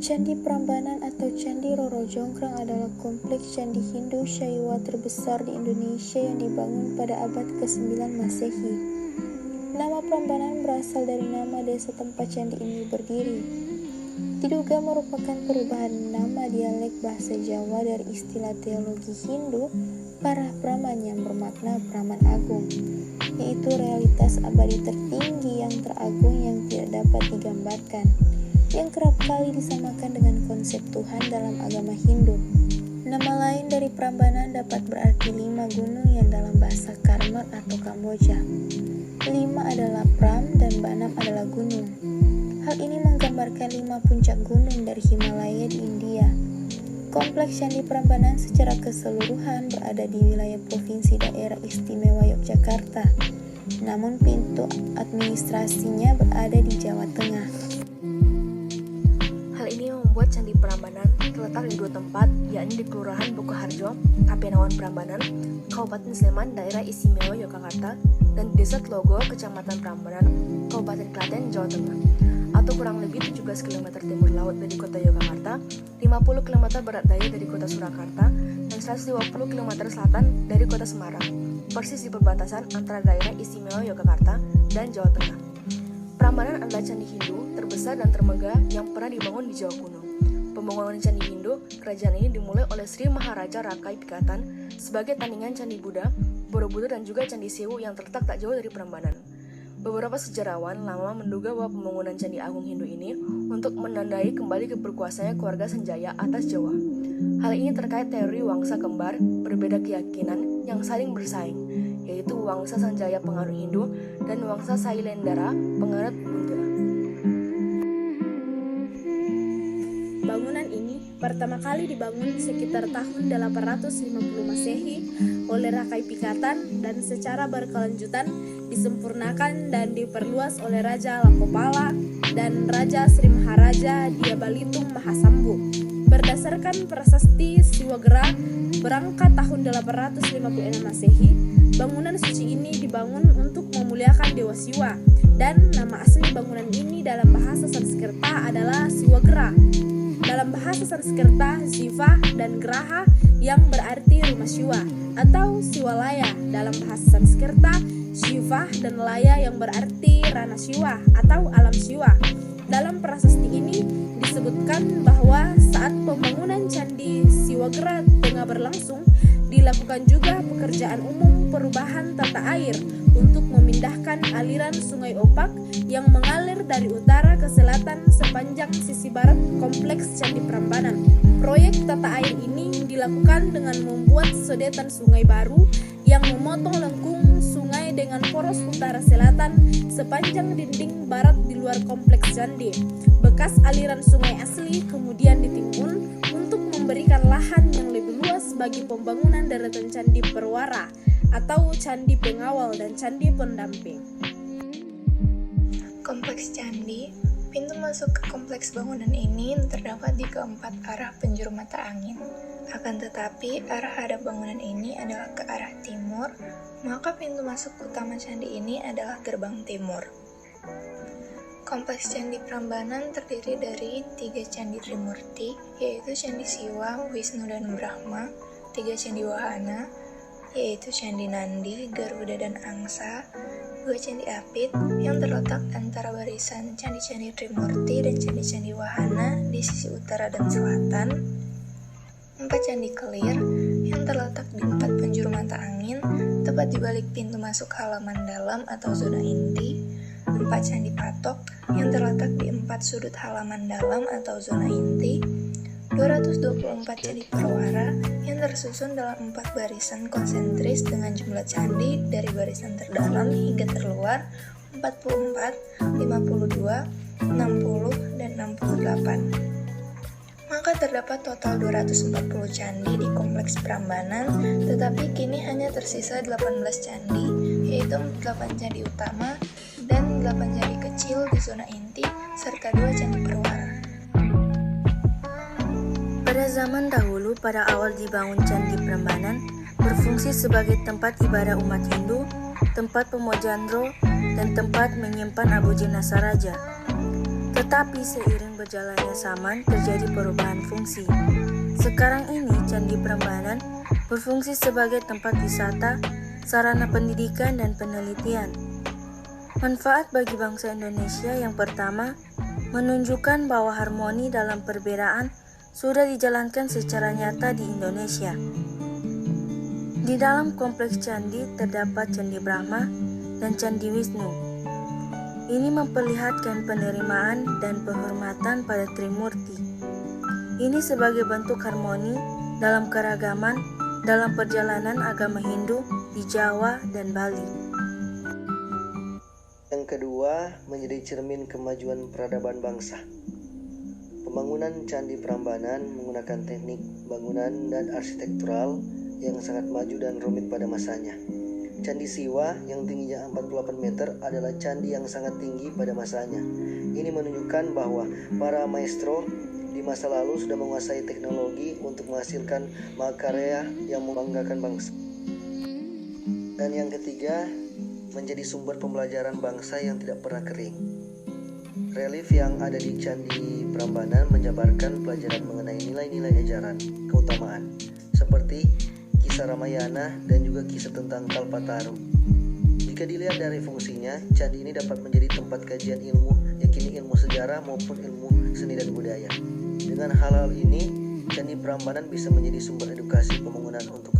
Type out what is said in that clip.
Candi Prambanan atau Candi Roro Jonggrang adalah kompleks candi Hindu Shaiwa terbesar di Indonesia yang dibangun pada abad ke-9 Masehi. Nama Prambanan berasal dari nama desa tempat candi ini berdiri. Diduga merupakan perubahan nama dialek bahasa Jawa dari istilah teologi Hindu, Parah Brahman yang bermakna Brahman Agung, yaitu realitas abadi tertinggi yang teragung yang tidak dapat digambarkan, yang kerap kali disamakan dengan konsep Tuhan dalam agama Hindu. Nama lain dari Prambanan dapat berarti 5 gunung yang dalam bahasa Karmat atau Kamboja. 5 adalah Pram dan Banam adalah gunung. Hal ini menggambarkan 5 puncak gunung dari Himalaya di India. Kompleks Candi Prambanan secara keseluruhan berada di wilayah Provinsi Daerah Istimewa Yogyakarta, namun pintu administrasinya berada di Jawa Tengah. Hal ini membuat Candi Prambanan terletak di 2 tempat, yakni di Kelurahan Bukoharjo, Kapenawan Prambanan, Kabupaten Sleman, Daerah Istimewa Yogyakarta, dan di Desa Tlogo, Kecamatan Prambanan, Kabupaten Klaten, Jawa Tengah, atau kurang lebih 17 km timur laut dari kota Yogyakarta, 50 km barat daya dari kota Surakarta, dan 150 km selatan dari kota Semarang, persis di perbatasan antara daerah Istimewa Yogyakarta dan Jawa Tengah. Prambanan adalah candi Hindu terbesar dan termegah yang pernah dibangun di Jawa kuno. Pembangunan candi Hindu, kerajaan ini dimulai oleh Sri Maharaja Rakai Pikatan sebagai tandingan candi Buddha, Borobudur dan juga candi Sewu yang terletak tak jauh dari Prambanan. Beberapa sejarawan lama menduga bahwa pembangunan candi agung Hindu ini untuk menandai kembali keberkuasaannya keluarga Sanjaya atas Jawa. Hal ini terkait teori wangsa kembar berbeda keyakinan yang saling bersaing, yaitu wangsa Sanjaya penganut Hindu dan wangsa Sailendra penganut Buddha. Bangunan ini pertama kali dibangun sekitar tahun 850 Masehi oleh Rakai Pikatan dan secara berkelanjutan disempurnakan dan diperluas oleh Raja Lakopala dan Raja Sri Maharaja Diabalitung Mahasambu. Berdasarkan prasasti Siwagera berangkat tahun 856 Masehi, bangunan suci ini dibangun untuk memuliakan Dewa Siwa, dan nama asli bangunan ini dalam bahasa Sanskerta adalah Siwagera. Dalam bahasa Sanskerta, Siva dan Graha yang berarti rumah Siwa atau Siwalaya. Dalam bahasa Sanskerta, Shiva dan Laya yang berarti Rana Siwa atau alam Siwa. Dalam prasasti ini disebutkan bahwa saat pembangunan Candi Siwagera tengah berlangsung, dilakukan juga pekerjaan umum perubahan tata air untuk memindahkan aliran Sungai Opak yang mengalir dari utara ke selatan sepanjang sisi barat kompleks Candi Prambanan. Proyek tata air ini dilakukan dengan membuat sodetan sungai baru yang memotong lengkung sungai dengan poros utara selatan sepanjang dinding barat di luar kompleks candi. Bekas aliran sungai asli kemudian ditimbun untuk memberikan lahan yang lebih luas bagi pembangunan deretan Candi Perwara atau Candi Pengawal dan Candi Pendamping. Kompleks candi, pintu masuk ke kompleks bangunan ini terdapat di keempat arah penjuru mata angin. Akan tetapi, arah hadap bangunan ini adalah ke arah timur, maka pintu masuk utama candi ini adalah gerbang timur. Kompleks Candi Prambanan terdiri dari 3 candi Trimurti, yaitu Candi Siwa, Wisnu dan Brahma, 3 candi Wahana, yaitu Candi Nandi, Garuda dan Angsa, 2 candi Apit yang terletak antara barisan candi-candi Trimurti dan candi-candi Wahana di sisi utara dan selatan, 4 candi Kelir yang terletak di 4 penjuru mata angin, tepat di balik pintu masuk halaman dalam atau zona inti, 4 candi Patok yang terletak di 4 sudut halaman dalam atau zona inti, 224 candi Perwara yang tersusun dalam 4 barisan konsentris dengan jumlah candi dari barisan terdalam hingga terluar 44, 52, 60, dan 68. Maka terdapat total 240 candi di Kompleks Prambanan, tetapi kini hanya tersisa 18 candi, yaitu 8 candi utama dan 8 candi kecil di zona inti, serta 2 candi perwara. Pada zaman dahulu, pada awal dibangun Candi Prambanan, berfungsi sebagai tempat ibadah umat Hindu, tempat pemujaan roh, dan tempat menyimpan abu jenazah raja. Tetapi seiring berjalannya zaman terjadi perubahan fungsi. Sekarang ini Candi Prambanan berfungsi sebagai tempat wisata, sarana pendidikan dan penelitian. Manfaat bagi bangsa Indonesia yang pertama, menunjukkan bahwa harmoni dalam perbedaan sudah dijalankan secara nyata di Indonesia. Di dalam kompleks candi terdapat Candi Brahma dan Candi Wisnu. Ini memperlihatkan penerimaan dan penghormatan pada Trimurti. Ini sebagai bentuk harmoni dalam keragaman dalam perjalanan agama Hindu di Jawa dan Bali. Yang kedua, menjadi cermin kemajuan peradaban bangsa. Pembangunan Candi Prambanan menggunakan teknik bangunan dan arsitektural yang sangat maju dan rumit pada masanya. Candi Siwa yang tingginya 48 meter adalah candi yang sangat tinggi pada masanya. Ini menunjukkan bahwa para maestro di masa lalu sudah menguasai teknologi untuk menghasilkan mahakarya yang membanggakan bangsa. Dan yang ketiga, menjadi sumber pembelajaran bangsa yang tidak pernah kering. Relief yang ada di Candi Prambanan menjabarkan pelajaran mengenai nilai-nilai ajaran keutamaan, seperti kisah Ramayana dan juga kisah tentang Kalpataru. Jika dilihat dari fungsinya, candi ini dapat menjadi tempat kajian ilmu, yakni ilmu sejarah maupun ilmu seni dan budaya. Dengan hal-hal ini, Candi Prambanan bisa menjadi sumber edukasi pembangunan untuk